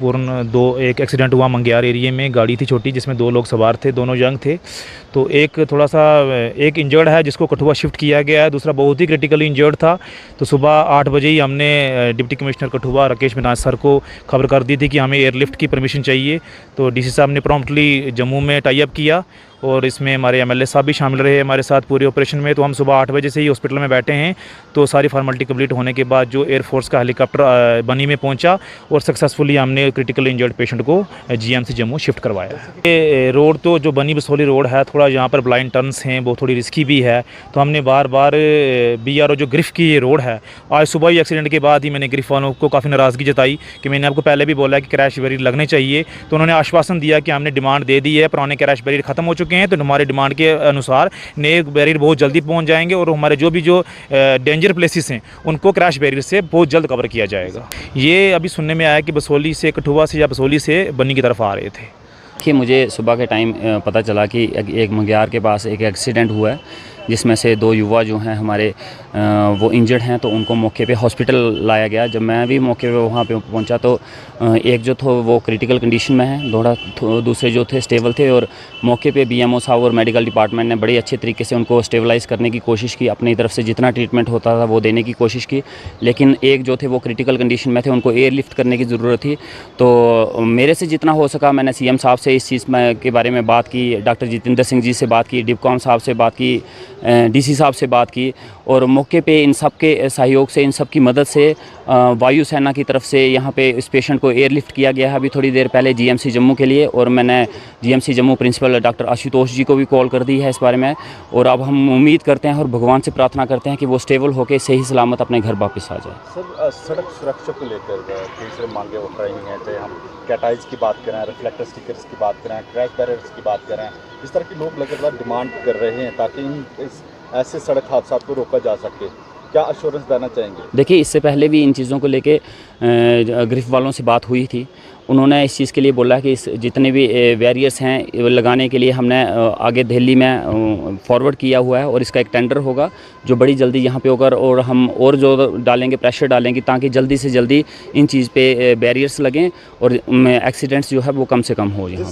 पूर्ण एक एक्सीडेंट हुआ मंग्यार एरिया में। गाड़ी थी छोटी जिसमें 2 लोग सवार थे, दोनों यंग थे। तो एक थोड़ा सा एक इंजर्ड है जिसको कठुआ शिफ्ट किया गया है, दूसरा बहुत ही क्रिटिकली इंजर्ड था। तो सुबह 8 बजे ही हमने deputy commissioner Kathua Rakesh Minaj sir को खबर कर दी थी कि हमें एयरलिफ्ट की परमिशन चाहिए। तो डीसी साहब ने प्रॉम्प्टली जम्मू में टाई अप किया और इसमें हमारे एमएलए साहब भी शामिल रहे हमारे साथ पूरे ऑपरेशन में। तो हम सुबह 8 बजे से ही हॉस्पिटल में बैठे हैं। तो सारी फार्मेलिटी कंप्लीट होने के बाद जो एयरफोर्स का हेलीकॉप्टर बनी में पहुंचा और सक्सेसफुली हमने क्रिटिकल इंजर्ड पेशेंट को जीएमसी जम्मू शिफ्ट करवाया। ये रोड तो जो बनी बसोली रोड है, थोड़ा यहाँ पर ब्लाइंड टर्न्स हैं, वो थोड़ी रिस्की भी है। तो हमने बार बार BRO जो ग्रिफ की ये रोड है, आज सुबह ही एक्सीडेंट के बाद ही मैंने ग्रिफ वालों को काफ़ी नाराज़गी जताई कि मैंने आपको पहले भी बोला कि क्रैश बैरियर लगने चाहिए। तो उन्होंने आश्वासन दिया कि हमने डिमांड दे दी है, पुराने क्रैश बैरियर ख़त्म हो चुके हैं, तो हमारे डिमांड के अनुसार नए बैरियर बहुत जल्दी पहुंच जाएंगे और हमारे जो डेंजर प्लेसेस हैं उनको क्रैश बैरियर से बहुत जल्द कवर किया जाएगा। ये अभी सुनने में आया कि बसोली से कठुआ से या बसोली से बन्नी की तरफ आ रहे थे। कि मुझे सुबह के टाइम पता चला कि एक मंग्यार के पास एक एक्सीडेंट हुआ है जिसमें से 2 युवा जो हैं हमारे वो इंजर्ड हैं। तो उनको मौके पे हॉस्पिटल लाया गया। जब मैं भी मौके पे वहाँ पे पहुँचा तो एक जो था वो क्रिटिकल कंडीशन में है, दूसरे जो थे स्टेबल थे। और मौके पे BMO साहब और मेडिकल डिपार्टमेंट ने बड़ी अच्छे तरीके से उनको स्टेबलाइज़ करने की कोशिश की, अपनी तरफ से जितना ट्रीटमेंट होता था वो देने की कोशिश की। लेकिन एक जो थे वो क्रिटिकल कंडीशन में थे, उनको एयरलिफ्ट करने की ज़रूरत थी। तो मेरे से जितना हो सका मैंने CM साहब से इस चीज़ के बारे में बात की, डॉक्टर जितेंद्र सिंह जी से बात की, डिपकॉम साहब से बात की, DC साहब से बात की। और मौके पे इन सब के सहयोग से, इन सब की मदद से वायुसेना की तरफ से यहाँ पे इस पेशेंट को एयरलिफ्ट किया गया है अभी थोड़ी देर पहले GMC जम्मू के लिए। और मैंने GMC Jammu principal doctor Ashutosh ji को भी कॉल कर दी है इस बारे में। और अब हम उम्मीद करते हैं और भगवान से प्रार्थना करते हैं कि वो स्टेबल होकर सही सलामत अपने घर वापस आ जाए। सर, सड़क सुरक्षा को लेकर कई सारी मांगे उठ रही हैं, चाहे हम कैटाइज की बात करें, रिफ्लेक्टर स्टिकर्स की बात करें, क्रैश बैरियर्स की बात करें, इस तरह के लोग लगातार डिमांड कर रहे हैं ताकि ऐसे सड़क हादसा को रोका जा सके। क्या अश्योरेंस देना चाहेंगे? देखिए, इससे पहले भी इन चीज़ों को लेके ग्रिफ वालों से बात हुई थी। उन्होंने इस चीज़ के लिए बोला कि जितने भी बैरियर्स हैं लगाने के लिए हमने आगे दिल्ली में फॉरवर्ड किया हुआ है और इसका एक टेंडर होगा जो बड़ी जल्दी यहाँ पे होगा। और हम और जो डालेंगे, प्रेशर डालेंगे ताकि जल्दी से जल्दी इन चीज़ पे बैरियर्स लगें और एक्सीडेंट्स जो है वो कम से कम हो जाए।